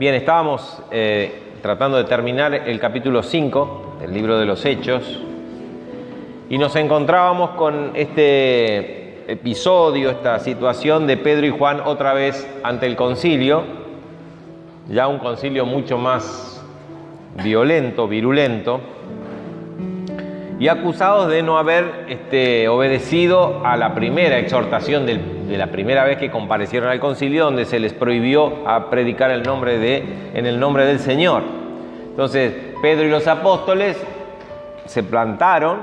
Bien, estábamos tratando de terminar el capítulo 5 del libro de los Hechos y nos encontrábamos con este episodio, esta situación de Pedro y Juan otra vez ante el concilio, ya un concilio mucho más violento, virulento, y acusados de no haber obedecido a la primera exhortación de la primera vez que comparecieron al concilio, donde se les prohibió a predicar en el nombre del Señor. Entonces Pedro y los apóstoles se plantaron,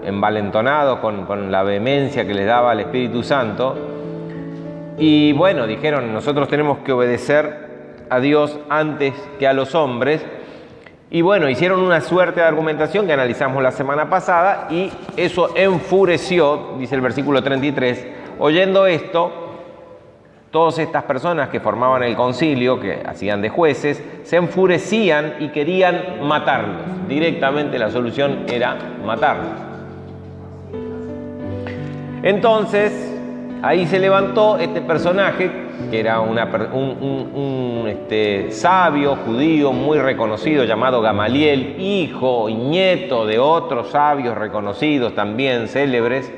envalentonados con la vehemencia que les daba el Espíritu Santo, y bueno, dijeron: nosotros tenemos que obedecer a Dios antes que a los hombres. Y bueno, hicieron una suerte de argumentación que analizamos la semana pasada, y eso enfureció, dice el versículo 33, oyendo esto, todas estas personas que formaban el concilio, que hacían de jueces, se enfurecían y querían matarlos. Directamente la solución era matarlos. Entonces, ahí se levantó este personaje, que era un sabio judío muy reconocido, llamado Gamaliel, hijo y nieto de otros sabios reconocidos, también célebres,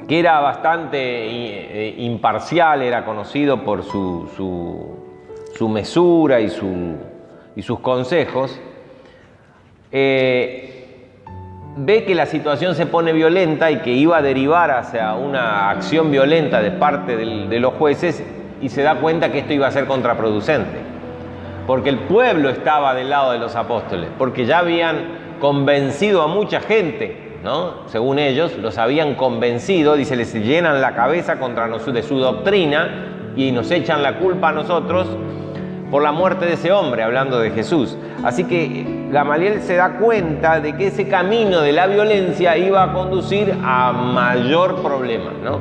que era bastante imparcial, era conocido por su mesura y sus consejos. Ve que la situación se pone violenta y que iba a derivar hacia una acción violenta de parte de los jueces, y se da cuenta que esto iba a ser contraproducente, porque el pueblo estaba del lado de los apóstoles, porque ya habían convencido a mucha gente, ¿no? Según ellos, los habían convencido, dice, les llenan la cabeza de su doctrina y nos echan la culpa a nosotros por la muerte de ese hombre, hablando de Jesús. Así que Gamaliel se da cuenta de que ese camino de la violencia iba a conducir a mayor problema, ¿no?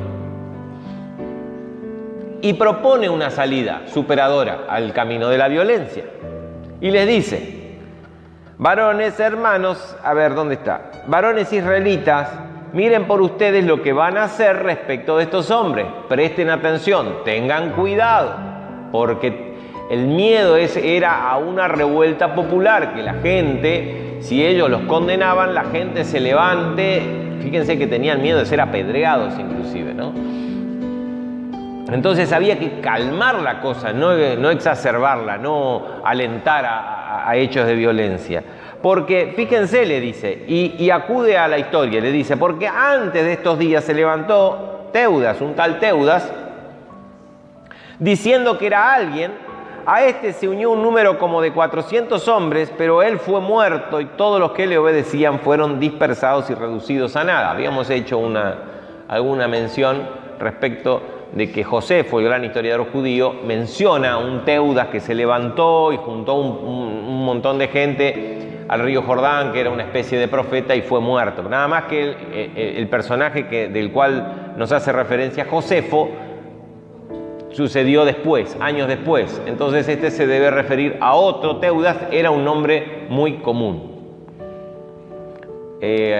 Y propone una salida superadora al camino de la violencia. Y les dice: varones, hermanos, ¿dónde está? Varones israelitas, miren por ustedes lo que van a hacer respecto de estos hombres. Presten atención, tengan cuidado, porque el miedo era a una revuelta popular, que la gente, si ellos los condenaban, la gente se levante. Fíjense que tenían miedo de ser apedreados inclusive, ¿no? Entonces había que calmar la cosa, no exacerbarla, no alentar a hechos de violencia. Porque, fíjense, le dice, y acude a la historia, le dice: porque antes de estos días se levantó Teudas, un tal Teudas, diciendo que era alguien. A este se unió un número como de 400 hombres, pero él fue muerto y todos los que le obedecían fueron dispersados y reducidos a nada. Habíamos hecho alguna mención respecto de que Josefo, el gran historiador judío, menciona un Teudas que se levantó y juntó un montón de gente al río Jordán, que era una especie de profeta, y fue muerto. Nada más que el personaje del cual nos hace referencia Josefo sucedió después, años después. Entonces este se debe referir a otro Teudas, era un nombre muy común.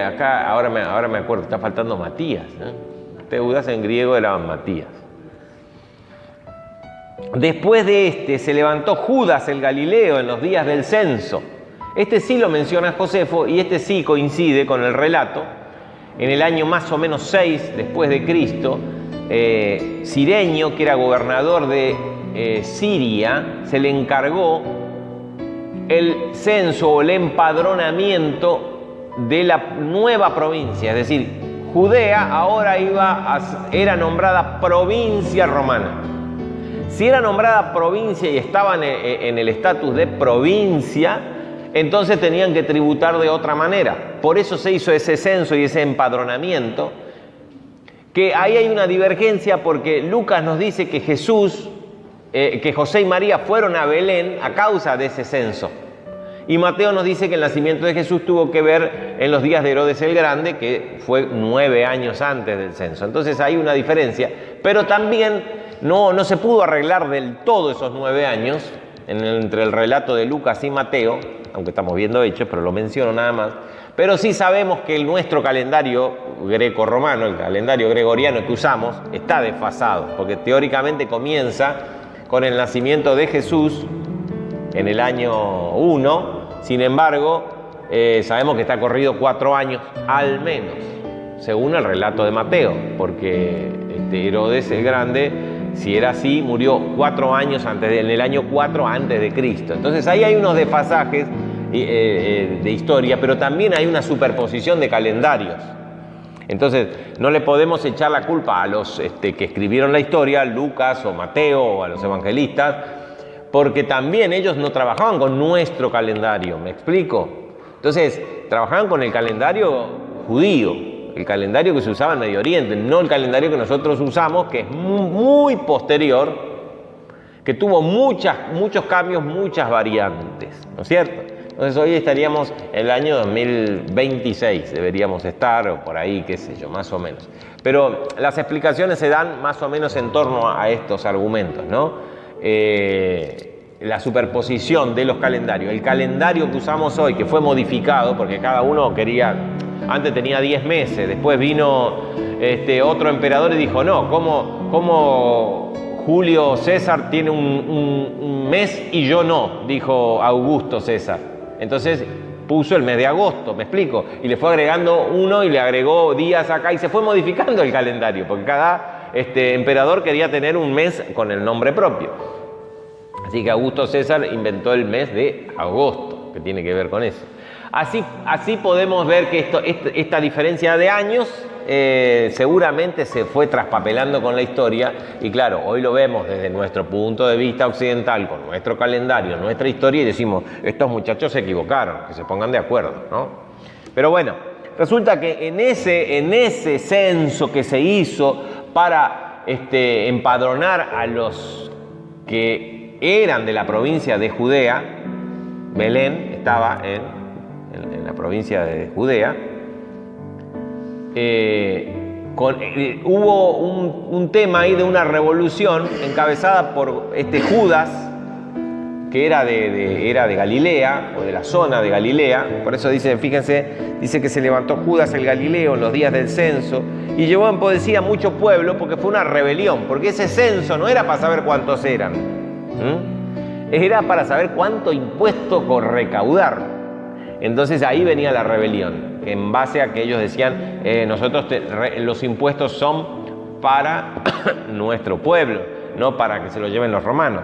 Acá ahora me acuerdo, está faltando Matías, ¿eh? Teudas en griego era Matías. Después de se levantó Judas el Galileo en los días del censo. Este sí lo menciona Josefo, y este sí coincide con el relato. En el año más o menos 6 después de Cristo, Cirenio, que era gobernador de Siria, se le encargó el censo o el empadronamiento de la nueva provincia, es decir, Judea ahora era nombrada provincia romana. Si era nombrada provincia y estaban en el estatus de provincia, entonces tenían que tributar de otra manera. Por eso se hizo ese censo y ese empadronamiento, que ahí hay una divergencia, porque Lucas nos dice que que José y María fueron a Belén a causa de ese censo. Y Mateo nos dice que el nacimiento de Jesús tuvo que ver en los días de Herodes el Grande, que fue 9 años antes del censo. Entonces hay una diferencia, pero también no se pudo arreglar del todo esos 9 años entre el relato de Lucas y Mateo, aunque estamos viendo Hechos, pero lo menciono nada más. Pero sí sabemos que nuestro calendario greco-romano, el calendario gregoriano que usamos, está desfasado, porque teóricamente comienza con el nacimiento de Jesús en el año 1. Sin embargo, sabemos que está corrido 4 años al menos, según el relato de Mateo, porque Herodes el Grande, si era así, murió 4 años en el año 4 antes de Cristo. Entonces ahí hay unos desfasajes de historia, pero también hay una superposición de calendarios. Entonces no le podemos echar la culpa a los que escribieron la historia, Lucas o Mateo, o a los evangelistas, porque también ellos no trabajaban con nuestro calendario, ¿me explico? Entonces trabajaban con el calendario judío, el calendario que se usaba en Medio Oriente, no el calendario que nosotros usamos, que es muy posterior, que tuvo muchos cambios, muchas variantes, ¿no es cierto? Entonces hoy estaríamos en el año 2026, deberíamos estar, o por ahí, qué sé yo, más o menos. Pero las explicaciones se dan más o menos en torno a estos argumentos, ¿no? La superposición de los calendarios. El calendario que usamos hoy, que fue modificado, porque cada uno quería... Antes tenía 10 meses, después vino otro emperador y dijo, no, ¿cómo Julio César tiene un mes y yo no? Dijo Augusto César. Entonces puso el mes de agosto, ¿me explico? Y le fue agregando uno y le agregó días acá y se fue modificando el calendario, porque cada emperador quería tener un mes con el nombre propio. Así que Augusto César inventó el mes de agosto, que tiene que ver con eso. Así podemos ver que esta diferencia de años seguramente se fue traspapelando con la historia y claro, hoy lo vemos desde nuestro punto de vista occidental, con nuestro calendario, nuestra historia y decimos, estos muchachos se equivocaron, que se pongan de acuerdo, ¿no? Pero bueno, resulta que en ese censo que se hizo para empadronar a los que eran de la provincia de Judea, Belén estaba en la provincia de Judea, hubo un tema ahí de una revolución encabezada por Judas, que era de Galilea, o de la zona de Galilea. Por eso dice que se levantó Judas el Galileo en los días del censo y llevó en poesía mucho pueblo, porque fue una rebelión, porque ese censo no era para saber cuántos eran, era para saber cuánto impuesto recaudar. Entonces ahí venía la rebelión, en base a que ellos decían, los impuestos son para nuestro pueblo, no para que se lo lleven los romanos.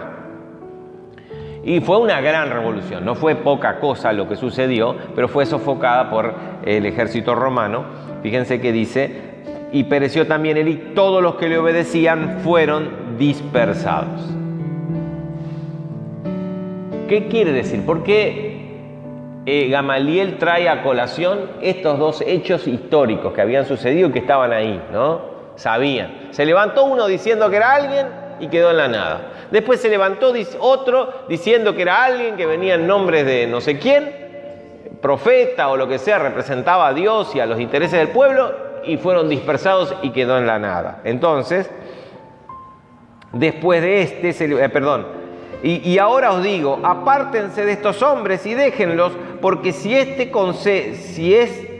Y fue una gran revolución, no fue poca cosa lo que sucedió, pero fue sofocada por el ejército romano. Fíjense que dice, y pereció también él y todos los que le obedecían fueron dispersados. ¿Qué quiere decir? ¿Por qué Gamaliel trae a colación estos dos hechos históricos que habían sucedido y que estaban ahí, ¿no? Sabían. Se levantó uno diciendo que era alguien y quedó en la nada. Después se levantó otro diciendo que era alguien que venía en nombre de no sé quién, profeta o lo que sea, representaba a Dios y a los intereses del pueblo, y fueron dispersados y quedó en la nada. Entonces, después de y ahora os digo, apártense de estos hombres y déjenlos, porque si este consejo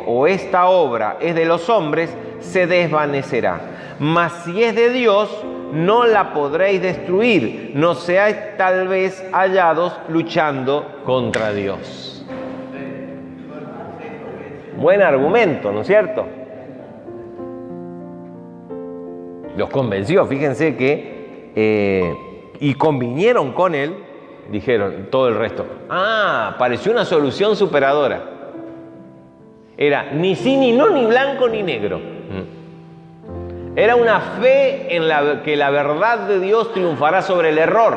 o esta obra es de los hombres, se desvanecerá. Mas si es de Dios, no la podréis destruir, no seáis tal vez hallados luchando contra Dios. Buen argumento, ¿no es cierto? Los convenció, fíjense que... y convinieron con él, dijeron todo el resto. Pareció una solución superadora. Era ni sí, ni no, ni blanco, ni negro. Era una fe en que la verdad de Dios triunfará sobre el error.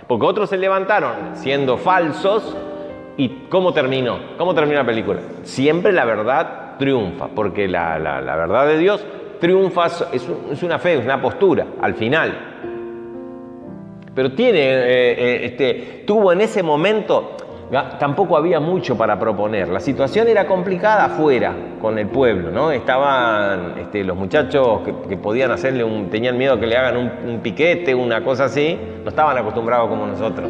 Porque otros se levantaron siendo falsos. ¿Y cómo terminó? ¿Cómo terminó la película? Siempre la verdad triunfa, porque la verdad de Dios triunfa, es una fe, es una postura, al final. Pero tuvo en ese momento, tampoco había mucho para proponer. La situación era complicada afuera con el pueblo, ¿no? Estaban los muchachos que podían tenían miedo que le hagan un piquete, una cosa así, no estaban acostumbrados como nosotros.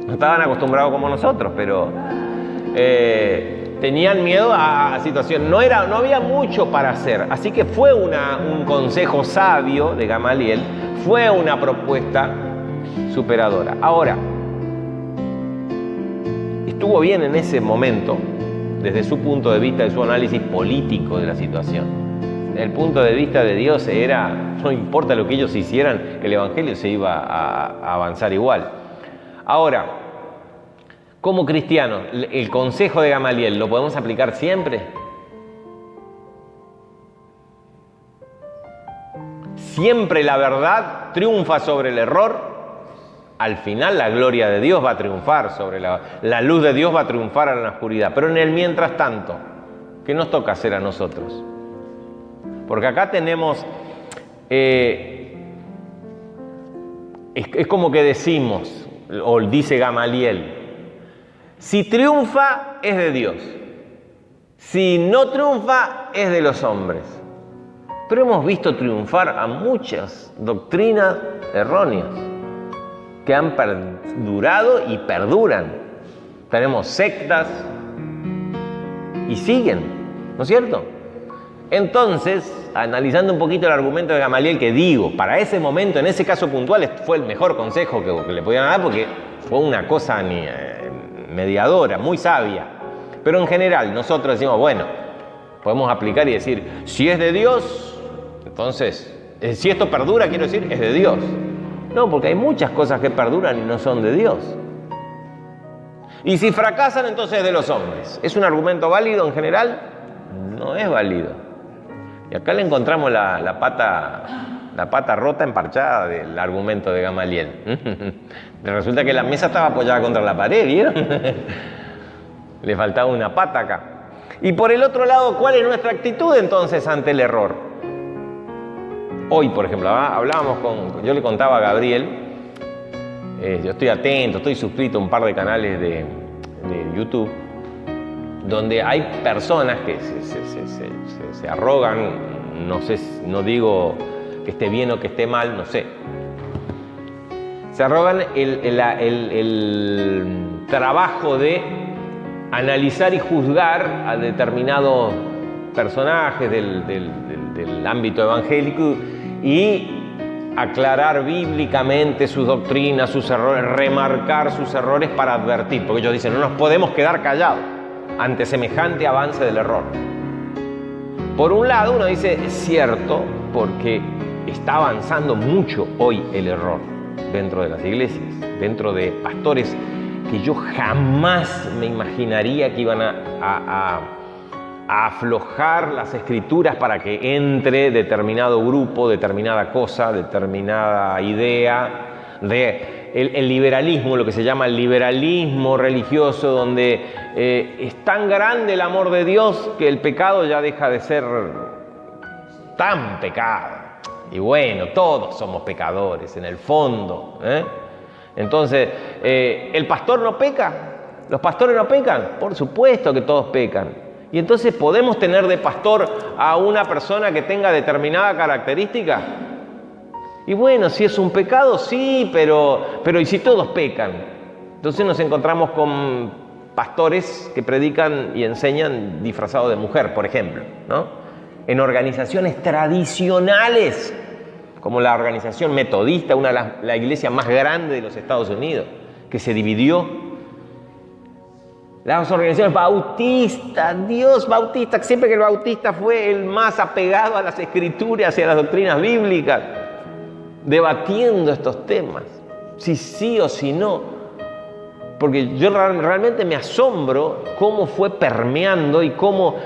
No estaban acostumbrados como nosotros, pero tenían miedo a situaciones. No había mucho para hacer. Así que fue un consejo sabio de Gamaliel, fue una propuesta superadora. Ahora, estuvo bien en ese momento, desde su punto de vista, de su análisis político de la situación. Desde el punto de vista de Dios era, no importa lo que ellos hicieran, el Evangelio se iba a avanzar igual. Ahora, como cristianos, el consejo de Gamaliel, ¿lo podemos aplicar siempre? Siempre la verdad triunfa sobre el error. Al final la gloria de Dios va a triunfar sobre la luz de Dios va a triunfar en la oscuridad. Pero en el mientras tanto, ¿qué nos toca hacer a nosotros? Porque acá tenemos, es como que decimos, o dice Gamaliel, si triunfa es de Dios, si no triunfa es de los hombres. Pero hemos visto triunfar a muchas doctrinas erróneas que han perdurado y perduran. Tenemos sectas y siguen, ¿no es cierto? Entonces, analizando un poquito el argumento de Gamaliel, que digo, para ese momento, en ese caso puntual, fue el mejor consejo que le podían dar, porque fue una cosa mediadora, muy sabia. Pero en general, nosotros decimos, bueno, podemos aplicar y decir, si es de Dios, entonces, si esto perdura, quiero decir, es de Dios. No, porque hay muchas cosas que perduran y no son de Dios. Y si fracasan, entonces es de los hombres. ¿Es un argumento válido en general? No es válido. Y acá le encontramos la pata rota, emparchada del argumento de Gamaliel. Resulta que la mesa estaba apoyada contra la pared, ¿vieron? Le faltaba una pata acá. Y por el otro lado, ¿cuál es nuestra actitud entonces ante el error? Hoy, por ejemplo, yo le contaba a Gabriel, yo estoy atento, estoy suscrito a un par de canales de YouTube, donde hay personas que se arrogan, no sé, no digo que esté bien o que esté mal, no sé. Se arrogan el trabajo de analizar y juzgar a determinados personajes del ámbito evangélico y aclarar bíblicamente sus doctrinas, sus errores, remarcar sus errores para advertir, porque ellos dicen, no nos podemos quedar callados ante semejante avance del error. Por un lado, uno dice, es cierto, porque está avanzando mucho hoy el error dentro de las iglesias, dentro de pastores que yo jamás me imaginaría que iban a aflojar las escrituras para que entre determinado grupo, determinada cosa, determinada idea el liberalismo, lo que se llama el liberalismo religioso, donde es tan grande el amor de Dios que el pecado ya deja de ser tan pecado. Y bueno, todos somos pecadores en el fondo, ¿eh? Entonces, ¿el pastor no peca? ¿Los pastores no pecan? Por supuesto que todos pecan. Y entonces, ¿podemos tener de pastor a una persona que tenga determinada característica? Y bueno, si es un pecado, sí, pero ¿y si todos pecan? Entonces nos encontramos con pastores que predican y enseñan disfrazados de mujer, por ejemplo, ¿no? En organizaciones tradicionales, como la organización metodista, la iglesia más grande de los Estados Unidos, que se dividió. Las organizaciones bautistas, Dios bautista, siempre que el bautista fue el más apegado a las escrituras y a las doctrinas bíblicas, debatiendo estos temas, si sí o si no. Porque yo realmente me asombro cómo fue permeando y cómo...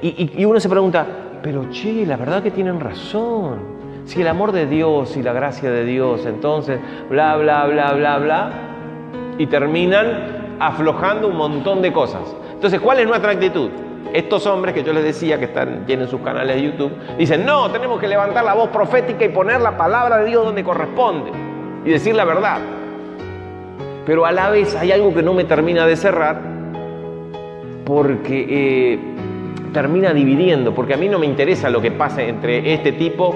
Y uno se pregunta, pero che, la verdad que tienen razón. Si el amor de Dios y la gracia de Dios, entonces, bla, bla, bla, bla, bla, y terminan aflojando un montón de cosas. Entonces, ¿cuál es nuestra actitud? Estos hombres que yo les decía que tienen sus canales de YouTube, dicen, no, tenemos que levantar la voz profética y poner la palabra de Dios donde corresponde y decir la verdad. Pero a la vez hay algo que no me termina de cerrar, porque termina dividiendo, porque a mí no me interesa lo que pase entre este tipo,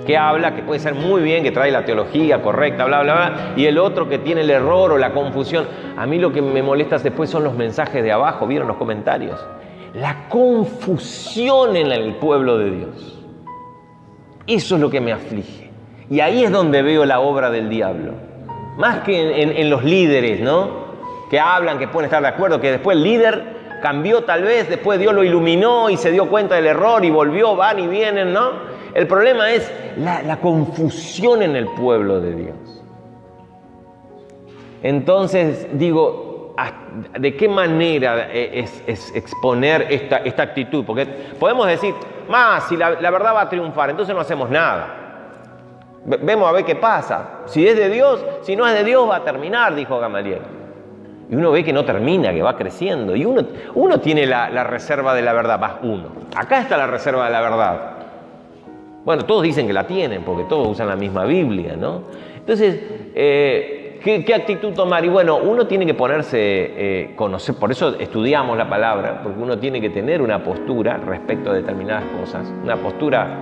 que habla, que puede ser muy bien, que trae la teología correcta, bla, bla, bla, y el otro que tiene el error o la confusión. A mí lo que me molesta después son los mensajes de abajo, ¿vieron los comentarios? La confusión en el pueblo de Dios. Eso es lo que me aflige. Y ahí es donde veo la obra del diablo. Más que en los líderes, ¿no? Que hablan, que pueden estar de acuerdo, que después el líder cambió tal vez, después Dios lo iluminó y se dio cuenta del error y volvió, van y vienen, ¿no? El problema es la confusión en el pueblo de Dios. Entonces, digo, ¿de qué manera es exponer esta actitud? Porque podemos decir, si la verdad va a triunfar, entonces no hacemos nada. Vemos a ver qué pasa. Si es de Dios, si no es de Dios, va a terminar, dijo Gamaliel. Y uno ve que no termina, que va creciendo. Y uno tiene la reserva de la verdad, uno. Acá está la reserva de la verdad. Bueno, todos dicen que la tienen, porque todos usan la misma Biblia, ¿no? Entonces, ¿qué actitud tomar? Y bueno, uno tiene que ponerse, conocer, por eso estudiamos la palabra, porque uno tiene que tener una postura respecto a determinadas cosas, una postura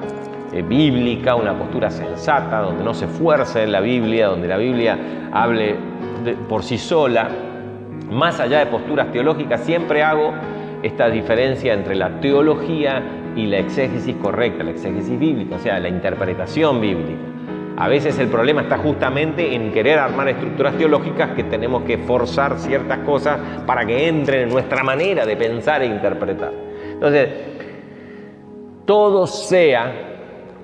bíblica, una postura sensata, donde no se fuerce la Biblia, donde la Biblia hable por sí sola. Más allá de posturas teológicas, siempre hago esta diferencia entre la teología y la exégesis correcta, la exégesis bíblica, o sea, la interpretación bíblica. A veces el problema está justamente en querer armar estructuras teológicas que tenemos que forzar ciertas cosas para que entren en nuestra manera de pensar e interpretar. Entonces, todo sea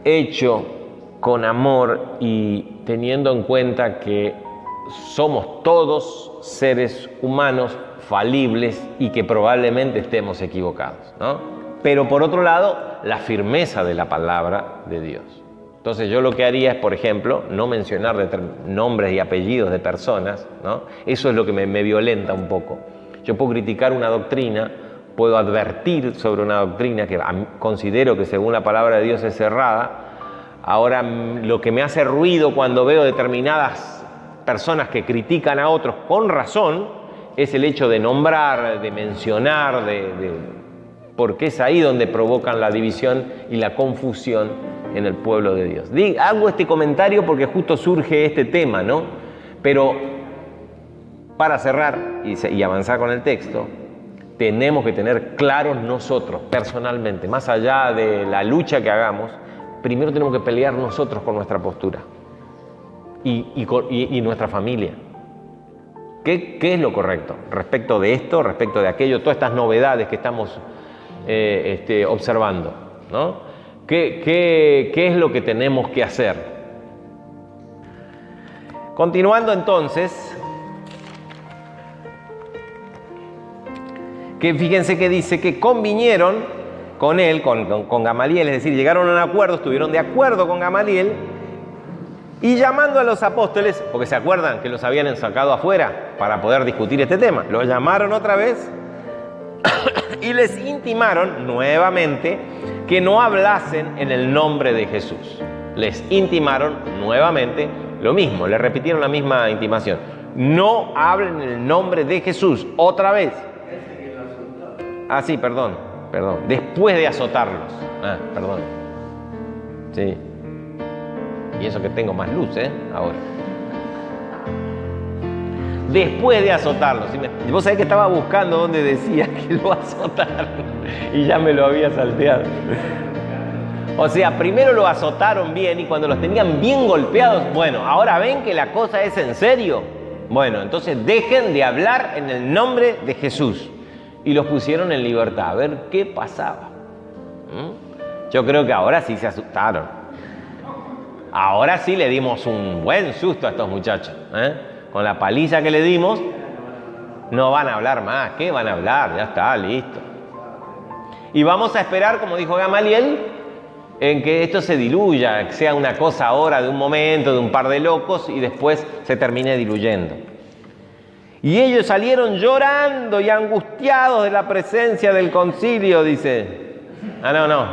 hecho con amor y teniendo en cuenta que somos todos seres humanos falibles y que probablemente estemos equivocados, ¿no? Pero por otro lado, la firmeza de la palabra de Dios. Entonces yo lo que haría es, por ejemplo, no mencionar nombres y apellidos de personas, ¿no? Eso es lo que me violenta un poco. Yo puedo criticar una doctrina, puedo advertir sobre una doctrina que considero que según la palabra de Dios es errada. Ahora, lo que me hace ruido cuando veo determinadas personas que critican a otros con razón es el hecho de nombrar, de mencionar, porque es ahí donde provocan la división y la confusión en el pueblo de Dios. Hago este comentario porque justo surge este tema, ¿no? Pero para cerrar y avanzar con el texto, tenemos que tener claros nosotros, personalmente, más allá de la lucha que hagamos, primero tenemos que pelear nosotros con nuestra postura y nuestra familia. ¿Qué es lo correcto? Respecto de esto, respecto de aquello, todas estas novedades que estamos observando, ¿no? ¿Qué es lo que tenemos que hacer? Continuando entonces, que fíjense que dice que convinieron con él, con Gamaliel, es decir, llegaron a un acuerdo, estuvieron de acuerdo con Gamaliel, y llamando a los apóstoles, porque se acuerdan que los habían sacado afuera para poder discutir este tema, los llamaron otra vez y les intimaron nuevamente que no hablasen en el nombre de Jesús. Les intimaron nuevamente lo mismo, le repitieron la misma intimación. No hablen en el nombre de Jesús, otra vez. Sí, perdón. Después de azotarlos. Perdón. Sí. Y eso que tengo más luz, ahora. Después de azotarlos. Vos sabés que estaba buscando donde decía que lo azotaron y ya me lo había salteado. O sea, primero lo azotaron bien y cuando los tenían bien golpeados, bueno, ahora ven que la cosa es en serio. Bueno, entonces dejen de hablar en el nombre de Jesús. Y los pusieron en libertad, a ver qué pasaba. Yo creo que ahora sí se asustaron. Ahora sí le dimos un buen susto a estos muchachos. Con la paliza que le dimos, no van a hablar más. ¿Qué van a hablar? Ya está, listo. Y vamos a esperar, como dijo Gamaliel, en que esto se diluya, que sea una cosa ahora de un momento, de un par de locos, y después se termine diluyendo. Y ellos salieron llorando y angustiados de la presencia del concilio, dice. No.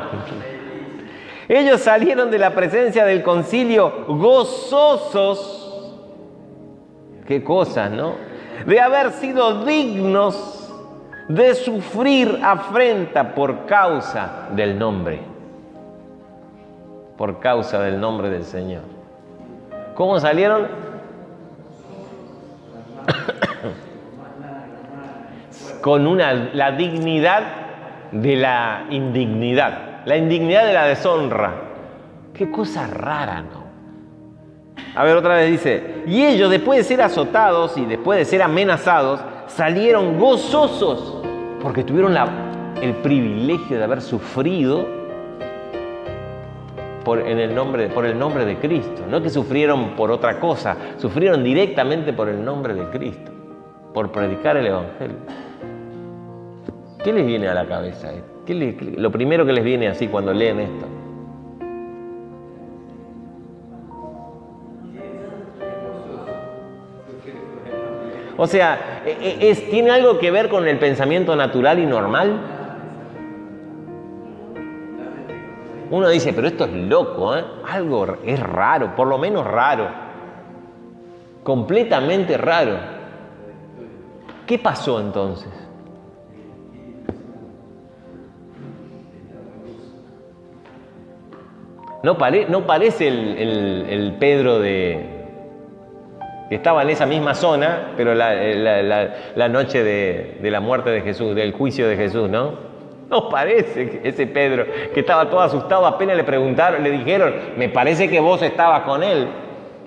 Ellos salieron de la presencia del concilio gozosos. Qué cosas, ¿no? De haber sido dignos de sufrir afrenta por causa del nombre. por causa del nombre del Señor. ¿Cómo salieron? Con la dignidad de la indignidad, la indignidad de la deshonra. Qué cosa rara, ¿no? A ver, otra vez dice, y ellos después de ser azotados y después de ser amenazados, salieron gozosos porque tuvieron el privilegio de haber sufrido por el nombre de Cristo. No que sufrieron por otra cosa, sufrieron directamente por el nombre de Cristo, por predicar el Evangelio. ¿Qué les viene a la cabeza? Lo primero que les viene así cuando leen esto. O sea, ¿tiene algo que ver con el pensamiento natural y normal? Uno dice, pero esto es loco, ¿eh? Algo es raro, por lo menos raro. Completamente raro. ¿Qué pasó entonces? No parece el Pedro que estaba en esa misma zona, pero la noche de la muerte de Jesús, del juicio de Jesús, ¿no? No parece ese Pedro que estaba todo asustado, apenas le preguntaron, le dijeron, me parece que vos estabas con él.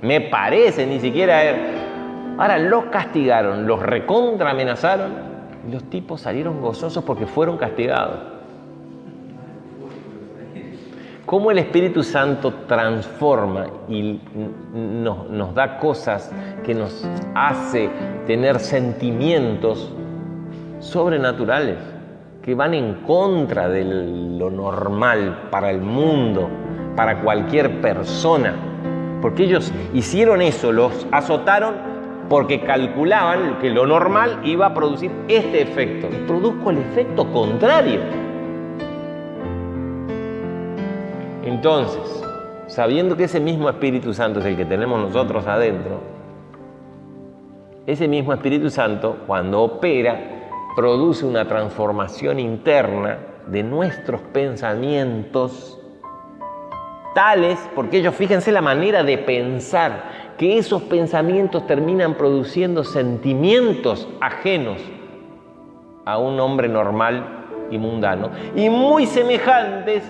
Me parece, ni siquiera él. Ahora los castigaron, los recontra amenazaron y los tipos salieron gozosos porque fueron castigados. Cómo el Espíritu Santo transforma y nos da cosas que nos hace tener sentimientos sobrenaturales, que van en contra de lo normal para el mundo, para cualquier persona. Porque ellos hicieron eso, los azotaron porque calculaban que lo normal iba a producir este efecto. Y produjo el efecto contrario. Entonces, sabiendo que ese mismo Espíritu Santo es el que tenemos nosotros adentro, ese mismo Espíritu Santo, cuando opera, produce una transformación interna de nuestros pensamientos tales, porque ellos, fíjense la manera de pensar, que esos pensamientos terminan produciendo sentimientos ajenos a un hombre normal y mundano, y muy semejantes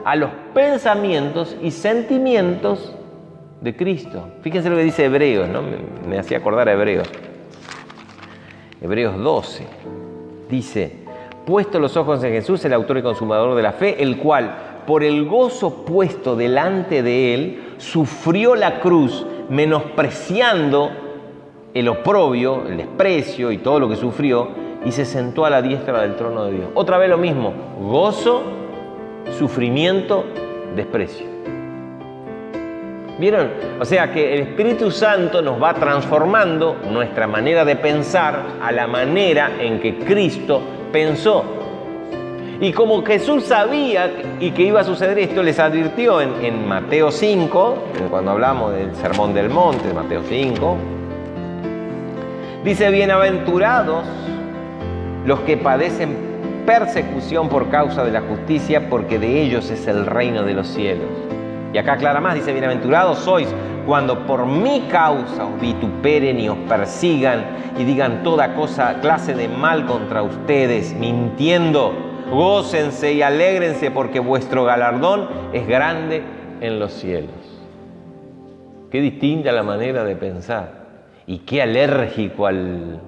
a los pensamientos y sentimientos de Cristo. Fíjense lo que dice Hebreos, ¿no? Me hacía acordar a Hebreos. Hebreos 12. Dice, puesto los ojos en Jesús, el autor y consumador de la fe, el cual, por el gozo puesto delante de él, sufrió la cruz, menospreciando el oprobio, el desprecio y todo lo que sufrió, y se sentó a la diestra del trono de Dios. Otra vez lo mismo, gozo, sufrimiento, desprecio. ¿Vieron? O sea que el Espíritu Santo nos va transformando nuestra manera de pensar a la manera en que Cristo pensó. Y como Jesús sabía y que iba a suceder esto, les advirtió en Mateo 5, cuando hablamos del Sermón del Monte, Mateo 5, dice, bienaventurados los que padecen persecución por causa de la justicia, porque de ellos es el reino de los cielos. Y acá aclara más, dice, bienaventurados sois cuando por mi causa os vituperen y os persigan y digan toda clase de mal contra ustedes, mintiendo. Gócense y alégrense, porque vuestro galardón es grande en los cielos. Qué distinta la manera de pensar y qué alérgico al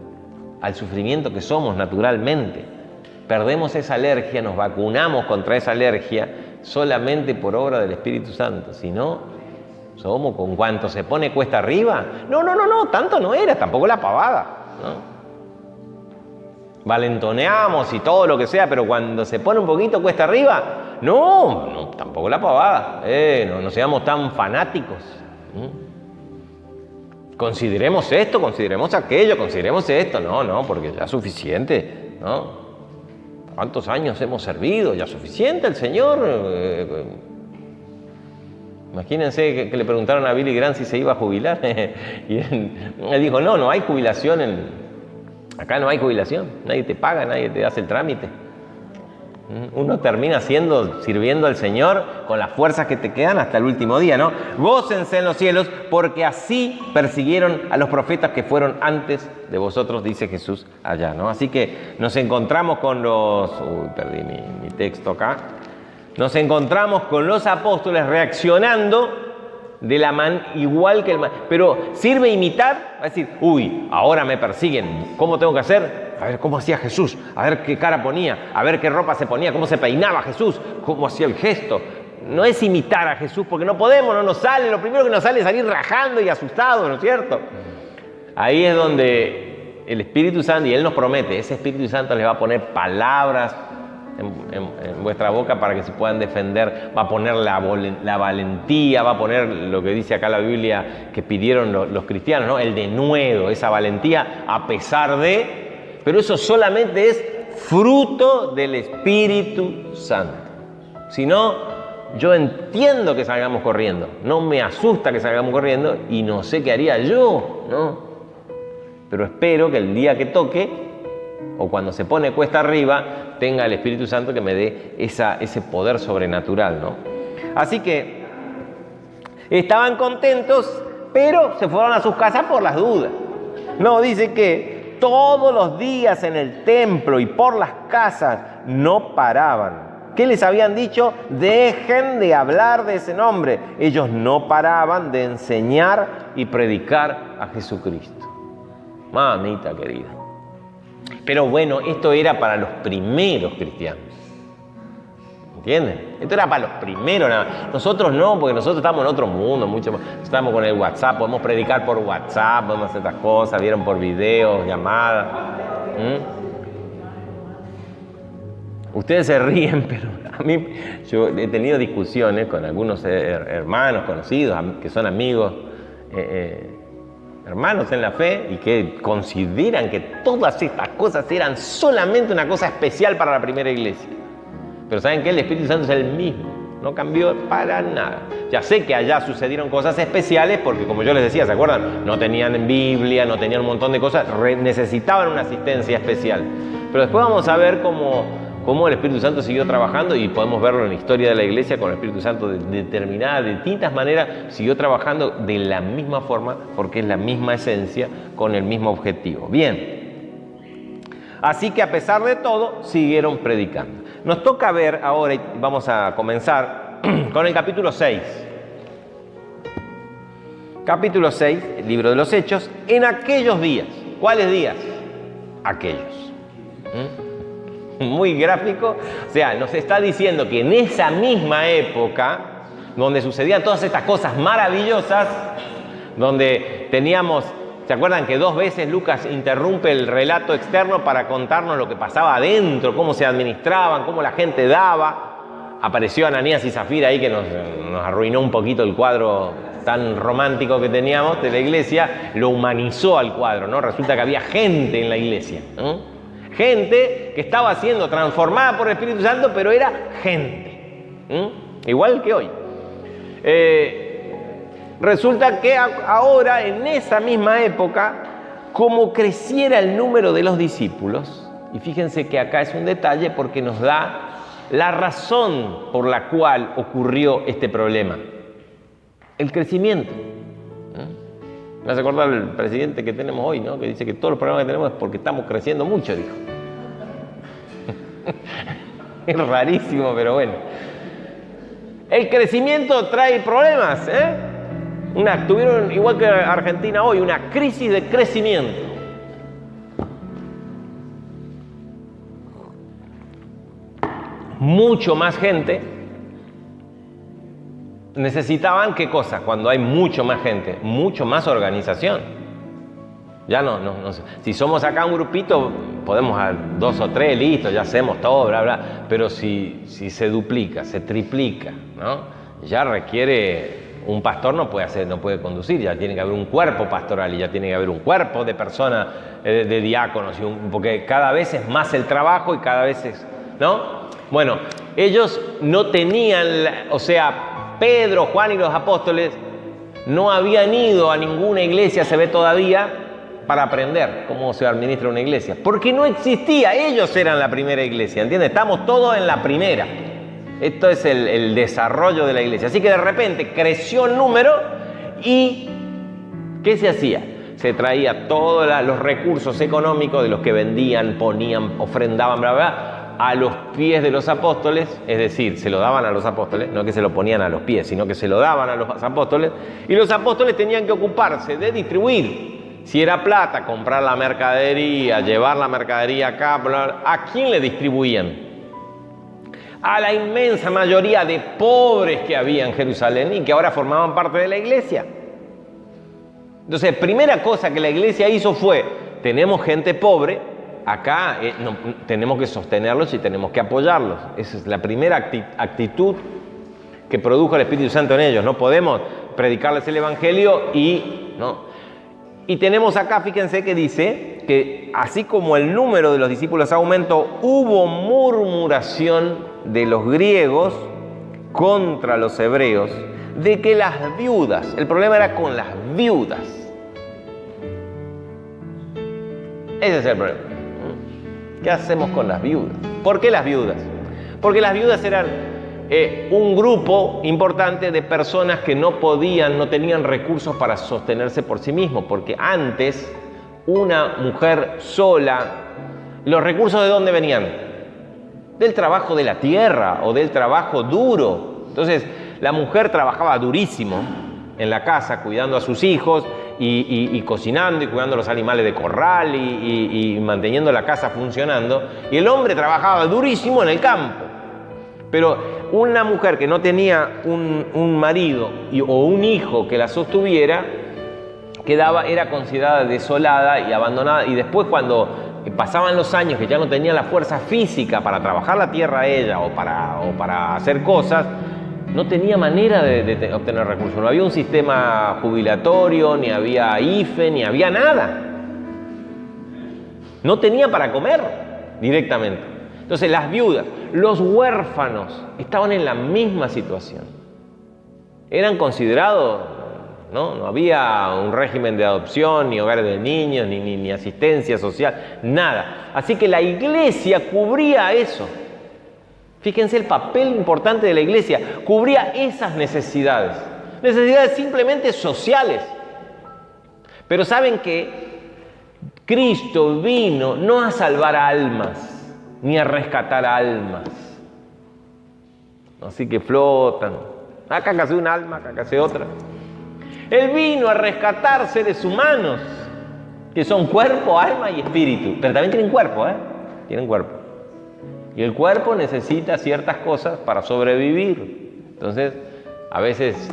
sufrimiento que somos naturalmente. Perdemos esa alergia, nos vacunamos contra esa alergia solamente por obra del Espíritu Santo. Si no, somos con cuanto se pone cuesta arriba. No, tanto no era, tampoco la pavada, ¿no? Valentoneamos y todo lo que sea, pero cuando se pone un poquito cuesta arriba, no, tampoco la pavada. No seamos tan fanáticos. Consideremos esto, consideremos aquello, consideremos esto. No, porque ya es suficiente, ¿no? ¿Cuántos años hemos servido? Ya es suficiente el Señor. Imagínense que le preguntaron a Billy Graham si se iba a jubilar. Y él dijo, no hay jubilación acá no hay jubilación. Nadie te paga, nadie te hace el trámite. Uno termina sirviendo al Señor con las fuerzas que te quedan hasta el último día, ¿no? Gócense en los cielos, porque así persiguieron a los profetas que fueron antes de vosotros, dice Jesús allá, ¿no? Así que nos encontramos con los... perdí mi texto acá. Nos encontramos con los apóstoles reaccionando de la igual que el... Pero sirve imitar, va a decir, ahora me persiguen, ¿cómo tengo que hacer? A ver cómo hacía Jesús, a ver qué cara ponía, a ver qué ropa se ponía, cómo se peinaba Jesús, cómo hacía el gesto. No es imitar a Jesús, porque no podemos, no nos sale. Lo primero que nos sale es salir rajando y asustado, ¿no es cierto? Ahí es donde el Espíritu Santo, y Él nos promete, ese Espíritu Santo les va a poner palabras en vuestra boca para que se puedan defender, va a poner la valentía, va a poner lo que dice acá la Biblia que pidieron los cristianos, ¿no? El denuedo, esa valentía a pesar de... Pero eso solamente es fruto del Espíritu Santo. Si no, yo entiendo que salgamos corriendo, no me asusta que salgamos corriendo y no sé qué haría yo, ¿no? Pero espero que el día que toque, o cuando se pone cuesta arriba, tenga el Espíritu Santo que me dé ese poder sobrenatural, ¿no? Así que estaban contentos, pero se fueron a sus casas por las dudas. No, dice que todos los días en el templo y por las casas no paraban. ¿Qué les habían dicho? Dejen de hablar de ese nombre. Ellos no paraban de enseñar y predicar a Jesucristo. Mamita querida. Pero bueno, esto era para los primeros cristianos. ¿Entienden? Esto era para los primeros. Nosotros no, porque nosotros estamos en otro mundo, mucho más. Estamos con el WhatsApp, podemos predicar por WhatsApp, podemos hacer estas cosas, vieron por videos, llamadas. Ustedes se ríen, pero a mí, yo he tenido discusiones con algunos hermanos conocidos, que son amigos, hermanos en la fe, y que consideran que todas estas cosas eran solamente una cosa especial para la primera iglesia. Pero ¿saben qué? El Espíritu Santo es el mismo, no cambió para nada. Ya sé que allá sucedieron cosas especiales porque, como yo les decía, ¿se acuerdan? No tenían Biblia, no tenían un montón de cosas, necesitaban una asistencia especial. Pero después vamos a ver cómo el Espíritu Santo siguió trabajando, y podemos verlo en la historia de la iglesia, con el Espíritu Santo de distintas maneras, siguió trabajando de la misma forma, porque es la misma esencia, con el mismo objetivo. Bien, así que a pesar de todo, siguieron predicando. Nos toca ver ahora, y vamos a comenzar con el capítulo 6. Capítulo 6, el libro de los Hechos, en aquellos días. ¿Cuáles días? Aquellos. Muy gráfico. O sea, nos está diciendo que en esa misma época, donde sucedían todas estas cosas maravillosas, donde teníamos... ¿Se acuerdan que 2 veces Lucas interrumpe el relato externo para contarnos lo que pasaba adentro, cómo se administraban, cómo la gente daba? Apareció Ananías y Zafira ahí, que nos arruinó un poquito el cuadro tan romántico que teníamos de la iglesia, lo humanizó al cuadro, ¿no? Resulta que había gente en la iglesia, ¿no? Gente que estaba siendo transformada por el Espíritu Santo, pero era gente, igual que hoy. Resulta que ahora, en esa misma época, como creciera el número de los discípulos, y fíjense que acá es un detalle porque nos da la razón por la cual ocurrió este problema. El crecimiento. Me hace acordar el presidente que tenemos hoy, ¿no? Que dice que todos los problemas que tenemos es porque estamos creciendo mucho, dijo. Es rarísimo, pero bueno. El crecimiento trae problemas, tuvieron, igual que Argentina hoy, una crisis de crecimiento. Mucho más gente. Necesitaban, ¿qué cosa? Cuando hay mucho más gente, mucho más organización. Ya no, si somos acá un grupito, podemos a 2 o 3, listo, ya hacemos todo, bla, bla. Pero si se duplica, se triplica, ¿no? Ya requiere... Un pastor no puede conducir, ya tiene que haber un cuerpo pastoral, y ya tiene que haber un cuerpo de personas, de diáconos, porque cada vez es más el trabajo y cada vez es, ¿no? Bueno, ellos no tenían, Pedro, Juan y los apóstoles no habían ido a ninguna iglesia, se ve todavía, para aprender cómo se administra una iglesia. Porque no existía, ellos eran la primera iglesia, ¿entiendes? Estamos todos en la primera. Esto es el desarrollo de la iglesia. Así que de repente creció el número y ¿qué se hacía? Se traía todos los recursos económicos de los que vendían, ponían, ofrendaban, bla, bla, a los pies de los apóstoles, es decir, se lo daban a los apóstoles, no que se lo ponían a los pies, sino que se lo daban a los apóstoles, y los apóstoles tenían que ocuparse de distribuir. Si era plata, comprar la mercadería, llevar la mercadería acá, bla, bla. ¿A quién le distribuían? A la inmensa mayoría de pobres que había en Jerusalén y que ahora formaban parte de la iglesia. Entonces, primera cosa que la iglesia hizo fue, tenemos gente pobre, acá tenemos que sostenerlos y tenemos que apoyarlos. Esa es la primera actitud que produjo el Espíritu Santo en ellos. No podemos predicarles el Evangelio y no. Y tenemos acá, fíjense que dice que así como el número de los discípulos aumentó, hubo murmuración de los griegos contra los hebreos de que las viudas, el problema era con las viudas. Ese es el problema. ¿Qué hacemos con las viudas? ¿Por qué las viudas? Porque las viudas eran un grupo importante de personas que no tenían recursos para sostenerse por sí mismos, porque antes una mujer sola, ¿los recursos de dónde venían? Del trabajo de la tierra o del trabajo duro. Entonces, la mujer trabajaba durísimo en la casa, cuidando a sus hijos y cocinando y cuidando los animales de corral y manteniendo la casa funcionando. Y el hombre trabajaba durísimo en el campo. Pero una mujer que no tenía un marido o un hijo que la sostuviera, era considerada desolada y abandonada. Y después, cuando pasaban los años que ya no tenía la fuerza física para trabajar la tierra ella o para hacer cosas, no tenía manera de obtener recursos. No había un sistema jubilatorio, ni había IFE, ni había nada. No tenía para comer directamente. Entonces las viudas, los huérfanos estaban en la misma situación. Eran considerados, no había un régimen de adopción, ni hogares de niños, ni asistencia social, nada. Así que la iglesia cubría eso. Fíjense el papel importante de la iglesia, cubría esas necesidades simplemente sociales. Pero saben que Cristo vino no a salvar almas, ni a rescatar almas. Así que flotan, acá hace un alma, acá hace otra. Él vino a rescatar seres humanos, que son cuerpo, alma y espíritu, pero también tienen cuerpo, tienen cuerpo. Y el cuerpo necesita ciertas cosas para sobrevivir. Entonces, a veces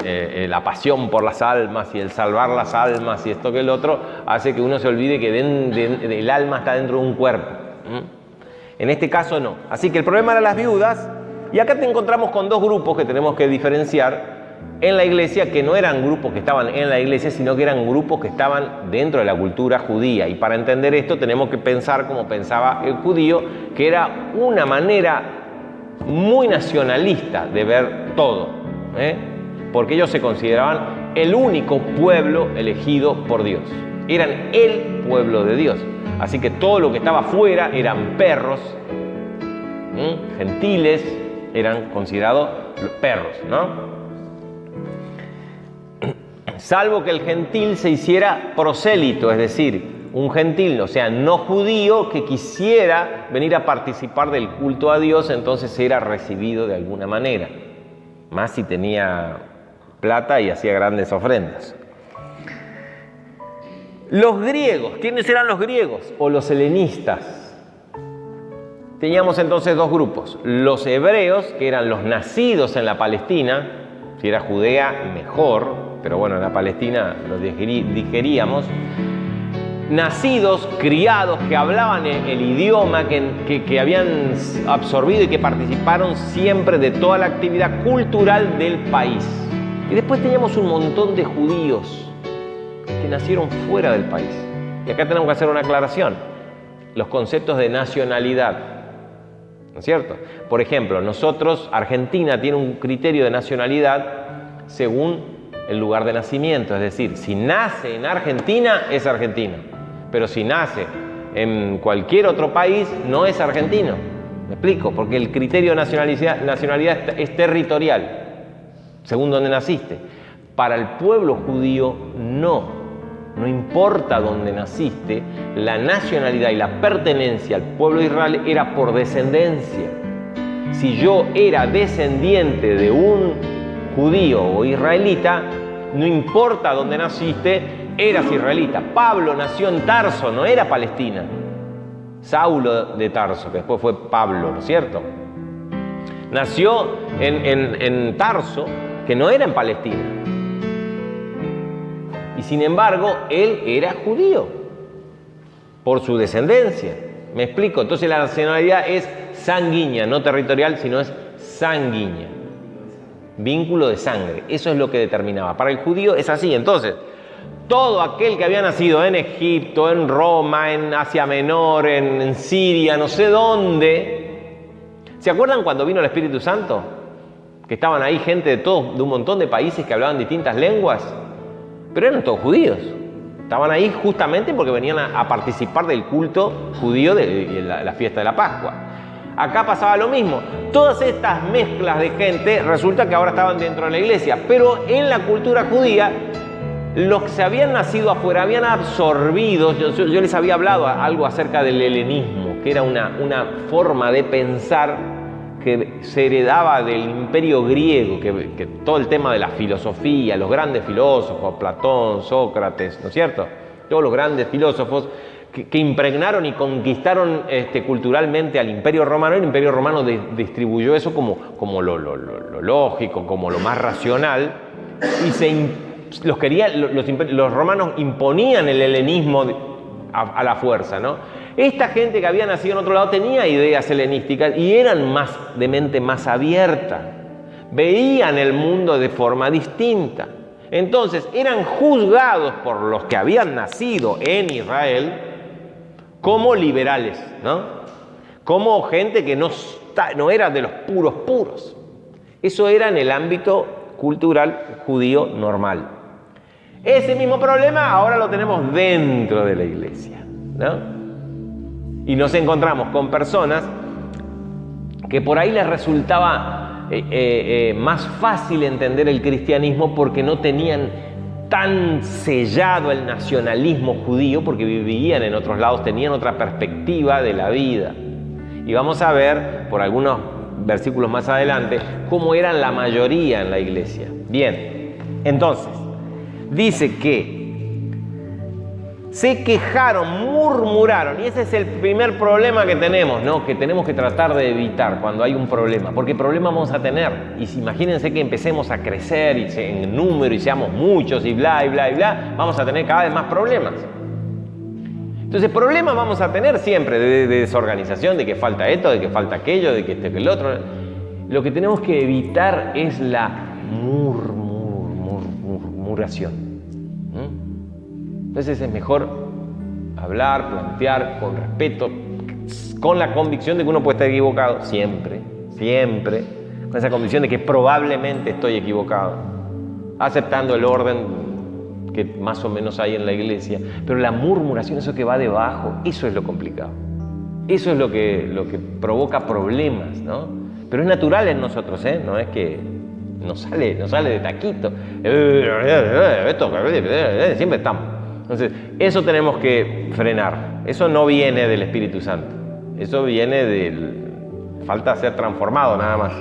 la pasión por las almas y el salvar las almas y esto que el otro hace que uno se olvide que el alma está dentro de un cuerpo. En este caso no. Así que el problema eran las viudas. Y acá te encontramos con dos grupos que tenemos que diferenciar en la iglesia, que no eran grupos que estaban en la iglesia, sino que eran grupos que estaban dentro de la cultura judía. Y para entender esto tenemos que pensar como pensaba el judío, que era una manera muy nacionalista de ver todo, porque ellos se consideraban el único pueblo elegido por Dios. Eran el pueblo de Dios. Así que todo lo que estaba afuera eran perros, gentiles, eran considerados perros, ¿no? Salvo que el gentil se hiciera prosélito, es decir, un gentil, o sea, no judío, que quisiera venir a participar del culto a Dios, entonces era recibido de alguna manera, más si tenía plata y hacía grandes ofrendas. Los griegos, ¿quiénes eran los griegos? O los helenistas. Teníamos entonces dos grupos, los hebreos, que eran los nacidos en la Palestina, si era Judea mejor, pero bueno, en la Palestina lo digeríamos, nacidos, criados, que hablaban el idioma, que habían absorbido y que participaron siempre de toda la actividad cultural del país. Y después teníamos un montón de judíos que nacieron fuera del país. Y acá tenemos que hacer una aclaración, los conceptos de nacionalidad, ¿no es cierto? Por ejemplo, nosotros, Argentina tiene un criterio de nacionalidad según el lugar de nacimiento, es decir, si nace en Argentina, es argentino. pero si nace en cualquier otro país, no es argentino. ¿Me explico? Porque el criterio de nacionalidad es territorial, según donde naciste. Para el pueblo judío, no importa dónde naciste, la nacionalidad y la pertenencia al pueblo de Israel era por descendencia. Si yo era descendiente de un judío o israelita, no importa dónde naciste, eras israelita. Pablo nació en Tarso, no era Palestina. Saulo de Tarso, que después fue Pablo, ¿no es cierto? Nació en Tarso, que no era en Palestina. Y sin embargo, él era judío por su descendencia. ¿Me explico? Entonces la nacionalidad es sanguínea, no territorial, sino es sanguínea. Vínculo de sangre. Eso es lo que determinaba. Para el judío es así. Entonces, todo aquel que había nacido en Egipto, en Roma, en Asia Menor, en Siria, no sé dónde. ¿Se acuerdan cuando vino el Espíritu Santo? Que estaban ahí gente de un montón de países que hablaban distintas lenguas. Pero eran todos judíos. Estaban ahí justamente porque venían a participar del culto judío de la fiesta de la Pascua. Acá pasaba lo mismo. Todas estas mezclas de gente resulta que ahora estaban dentro de la iglesia. Pero en la cultura judía, los que se habían nacido afuera habían absorbido. Yo les había hablado algo acerca del helenismo, que era una forma de pensar que se heredaba del imperio griego, que todo el tema de la filosofía, los grandes filósofos, Platón, Sócrates, ¿no es cierto? Todos los grandes filósofos que impregnaron y conquistaron culturalmente al Imperio Romano. El Imperio Romano distribuyó eso como lo lógico, como lo más racional, y los romanos imponían el helenismo a la fuerza, ¿no? Esta gente que había nacido en otro lado tenía ideas helenísticas y eran de mente más abierta, veían el mundo de forma distinta. Entonces eran juzgados por los que habían nacido en Israel como liberales, ¿no? Como gente que no era de los puros. Eso era en el ámbito cultural judío normal. Ese mismo problema ahora lo tenemos dentro de la iglesia, ¿no? Y nos encontramos con personas que por ahí les resultaba más fácil entender el cristianismo porque no tenían tan sellado el nacionalismo judío, porque vivían en otros lados, tenían otra perspectiva de la vida. Y vamos a ver, por algunos versículos más adelante, cómo eran la mayoría en la iglesia. Bien, entonces, dice que se quejaron, murmuraron, y ese es el primer problema que tenemos, ¿no? Que tenemos que tratar de evitar cuando hay un problema, porque problema vamos a tener. Y imagínense que empecemos a crecer en número y seamos muchos y bla, y bla, y bla, vamos a tener cada vez más problemas. Entonces, problemas vamos a tener siempre de desorganización, de que falta esto, de que falta aquello, de que esto, que el otro. Lo que tenemos que evitar es la murmuración. Entonces es mejor hablar, plantear con respeto, con la convicción de que uno puede estar equivocado, siempre, con esa convicción de que probablemente estoy equivocado, aceptando el orden que más o menos hay en la iglesia. Pero la murmuración, eso que va debajo, eso es lo complicado. Eso es lo que provoca problemas, ¿no? Pero es natural en nosotros, ¿eh? No es que nos sale de taquito. Esto, siempre estamos. Entonces, eso tenemos que frenar. Eso no viene del Espíritu Santo. Eso viene falta ser transformado, nada más.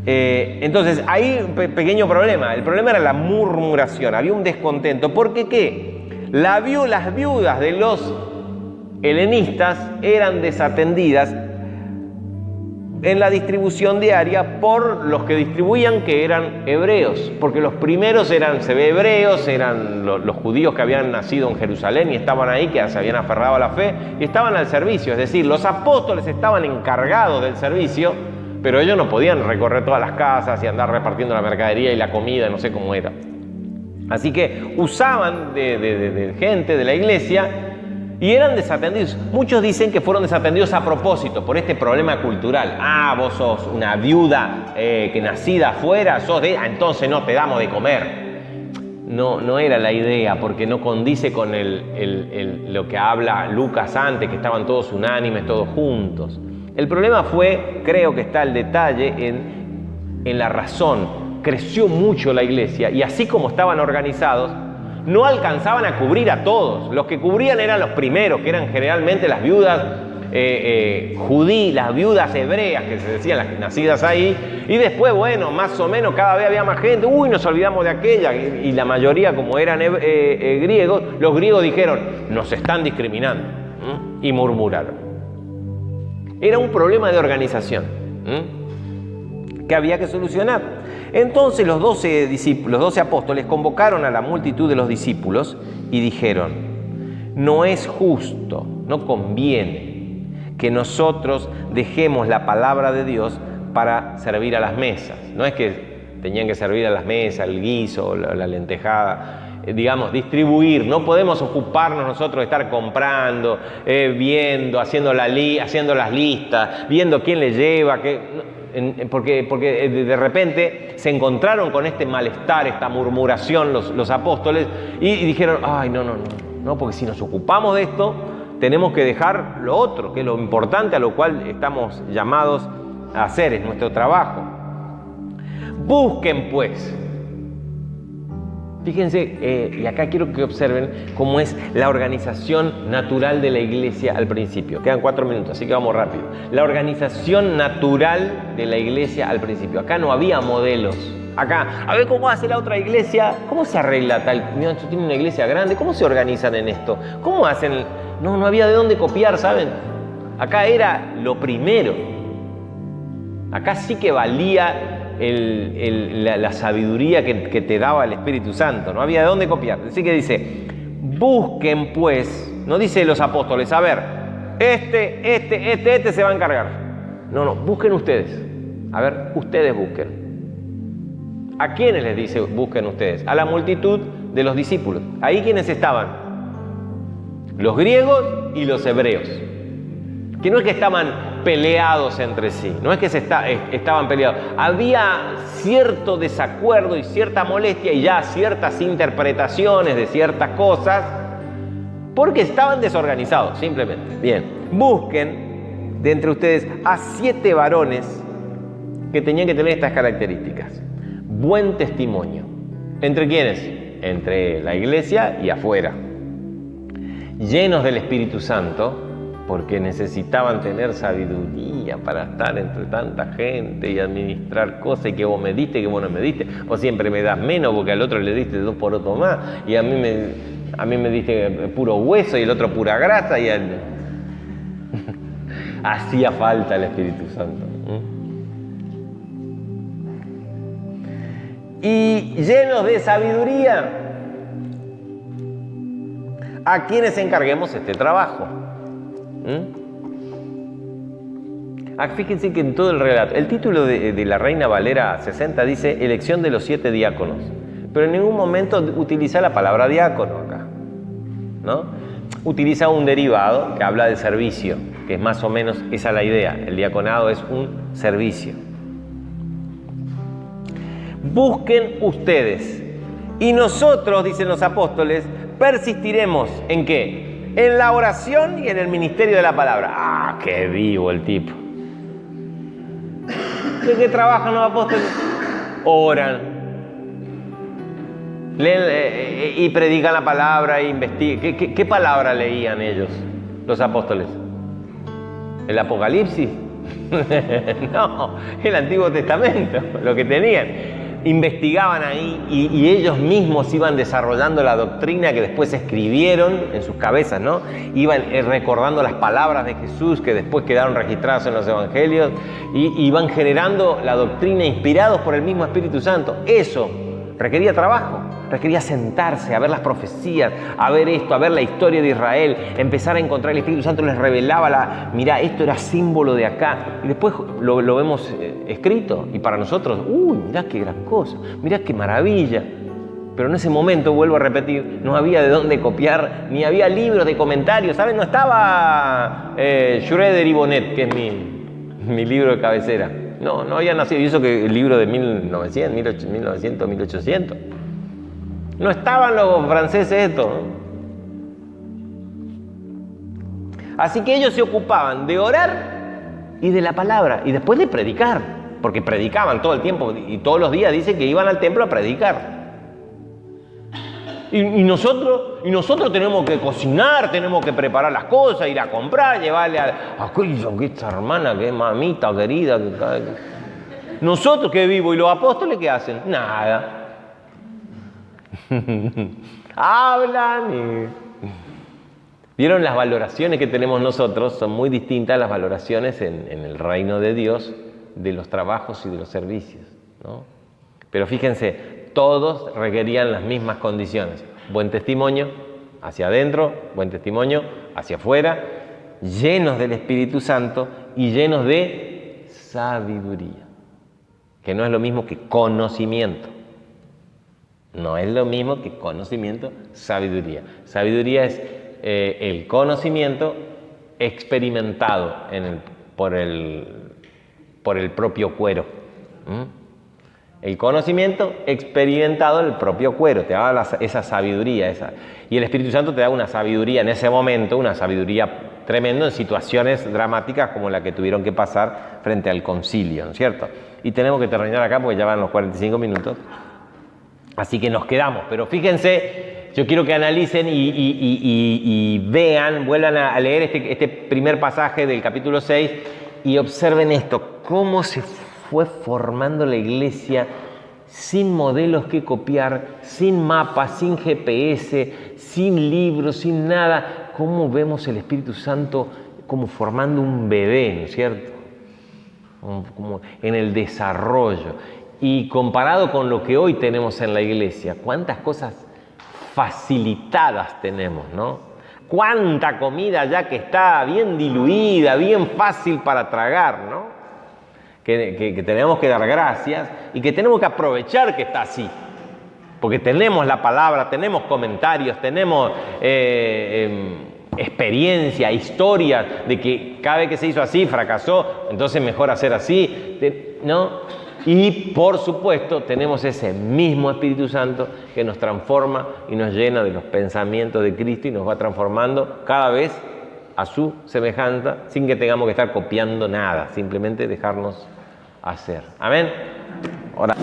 Entonces, hay un pequeño problema. El problema era la murmuración. Había un descontento. ¿Por qué? Las viudas de los helenistas eran desatendidas en la distribución diaria por los que distribuían, que eran hebreos, porque los primeros eran hebreos, eran los judíos que habían nacido en Jerusalén y estaban ahí, que se habían aferrado a la fe y estaban al servicio. Es decir, los apóstoles estaban encargados del servicio, pero ellos no podían recorrer todas las casas y andar repartiendo la mercadería y la comida, no sé cómo era. Así que usaban de gente de la iglesia y eran desatendidos. Muchos dicen que fueron desatendidos a propósito por este problema cultural. Ah, vos sos una viuda que nacida afuera, entonces no te damos de comer. no era la idea, porque no condice con lo que habla Lucas antes, que estaban todos unánimes, todos juntos. El problema fue, creo que está el detalle en la razón. Creció mucho la iglesia y así como estaban organizados, no alcanzaban a cubrir a todos. Los que cubrían eran los primeros, que eran generalmente las viudas judías, las viudas hebreas, que se decían, las nacidas ahí. Y después, bueno, más o menos cada vez había más gente. Uy, nos olvidamos de aquella. Y la mayoría, como eran griegos, los griegos dijeron, nos están discriminando. Y murmuraron. Era un problema de organización que había que solucionar. Entonces los 12 apóstoles convocaron a la multitud de los discípulos y dijeron, no es justo, no conviene que nosotros dejemos la palabra de Dios para servir a las mesas. No es que tenían que servir a las mesas, el guiso, la lentejada, distribuir. No podemos ocuparnos nosotros de estar comprando, viendo, haciendo las listas, viendo quién le lleva, porque de repente se encontraron con este malestar, esta murmuración los apóstoles y dijeron, ay, no, porque si nos ocupamos de esto, tenemos que dejar lo otro, que es lo importante a lo cual estamos llamados a hacer, es nuestro trabajo. Busquen pues. Fíjense, y acá quiero que observen cómo es la organización natural de la iglesia al principio. Quedan 4 minutos, así que vamos rápido. La organización natural de la iglesia al principio. Acá no había modelos. Acá, a ver cómo hace la otra iglesia, cómo se arregla tal. Mira, tú tienes una iglesia grande, ¿cómo se organizan en esto? ¿Cómo hacen? No había de dónde copiar, ¿saben? Acá era lo primero. Acá sí que valía la sabiduría que te daba el Espíritu Santo. No había de dónde copiar. Así que dice, busquen pues, no dice los apóstoles, a ver, este se va a encargar. No, busquen ustedes. A ver, ustedes busquen. ¿A quiénes les dice busquen ustedes? A la multitud de los discípulos. Ahí quiénes estaban, los griegos y los hebreos. Que no es que estaban peleados entre sí, no es que estaban peleados. Había cierto desacuerdo y cierta molestia y ya ciertas interpretaciones de ciertas cosas porque estaban desorganizados, simplemente. Bien, busquen de entre ustedes a 7 varones que tenían que tener estas características. Buen testimonio. ¿Entre quiénes? Entre la iglesia y afuera. Llenos del Espíritu Santo, porque necesitaban tener sabiduría para estar entre tanta gente y administrar cosas, y que vos me diste, que vos no me diste, o siempre me das menos porque al otro le diste 2 porotos más, y a mí me diste puro hueso y el otro pura grasa, y hacía falta el Espíritu Santo. Y llenos de sabiduría, a quienes encarguemos este trabajo. Fíjense que en todo el relato, el título de la Reina Valera 60 dice elección de los 7 diáconos, pero en ningún momento utiliza la palabra diácono acá, ¿no? Utiliza un derivado que habla de servicio, que es más o menos esa la idea. El diaconado es un servicio. Busquen ustedes y nosotros, dicen los apóstoles, persistiremos ¿en qué? En la oración y en el ministerio de la palabra. ¡Ah, qué vivo el tipo! ¿De qué trabajan los apóstoles? Oran. Leen y predican la palabra e investigan. ¿Qué palabra leían ellos, los apóstoles? ¿El Apocalipsis? No, el Antiguo Testamento, lo que tenían. Investigaban ahí y ellos mismos iban desarrollando la doctrina que después escribieron en sus cabezas, ¿no? Iban recordando las palabras de Jesús que después quedaron registradas en los evangelios y iban generando la doctrina inspirados por el mismo Espíritu Santo. Eso requería trabajo, requería sentarse a ver las profecías, a ver esto, a ver la historia de Israel, empezar a encontrar. El Espíritu Santo les revelaba mirá, esto era símbolo de acá, y después lo vemos escrito, y para nosotros, mirá qué gran cosa, mirá qué maravilla. Pero en ese momento, vuelvo a repetir, no había de dónde copiar, ni había libros de comentarios, ¿saben? No estaba Schroeder y Bonnet, que es mi libro de cabecera. No había nacido, y eso que el libro de 1900, 1800. No estaban los franceses esto, ¿no? Así que ellos se ocupaban de orar y de la palabra, y después de predicar, porque predicaban todo el tiempo, y todos los días dice que iban al templo a predicar. Y nosotros tenemos que cocinar, tenemos que preparar las cosas, ir a comprar, llevarle a esta hermana, que es mamita querida. Nosotros que vivo, y los apóstoles ¿qué hacen? Nada. Hablan y... ¿Vieron? Las valoraciones que tenemos nosotros son muy distintas a las valoraciones en el reino de Dios de los trabajos y de los servicios, ¿no? Pero fíjense, todos requerían las mismas condiciones. Buen testimonio hacia adentro, buen testimonio hacia afuera, llenos del Espíritu Santo y llenos de sabiduría, que no es lo mismo que conocimiento. No es lo mismo que conocimiento, sabiduría. Sabiduría es el conocimiento experimentado por el propio cuero. El conocimiento experimentado en el propio cuero, te da esa sabiduría. Y el Espíritu Santo te da una sabiduría en ese momento, una sabiduría tremenda en situaciones dramáticas como la que tuvieron que pasar frente al concilio, ¿no es cierto? Y tenemos que terminar acá porque ya van los 45 minutos. Así que nos quedamos, pero fíjense, yo quiero que analicen y vean, vuelvan a leer este primer pasaje del capítulo 6 y observen esto, cómo se fue formando la iglesia sin modelos que copiar, sin mapas, sin GPS, sin libros, sin nada. Cómo vemos el Espíritu Santo como formando un bebé, ¿no es cierto? Como en el desarrollo. Y comparado con lo que hoy tenemos en la iglesia, cuántas cosas facilitadas tenemos, ¿no? Cuánta comida ya que está bien diluida, bien fácil para tragar, ¿no? Que tenemos que dar gracias y que tenemos que aprovechar que está así. Porque tenemos la palabra, tenemos comentarios, tenemos experiencia, historias de que cada vez que se hizo así fracasó, entonces mejor hacer así, ¿no? Y por supuesto tenemos ese mismo Espíritu Santo que nos transforma y nos llena de los pensamientos de Cristo y nos va transformando cada vez a su semejanza sin que tengamos que estar copiando nada, simplemente dejarnos hacer. Amén. Ahora.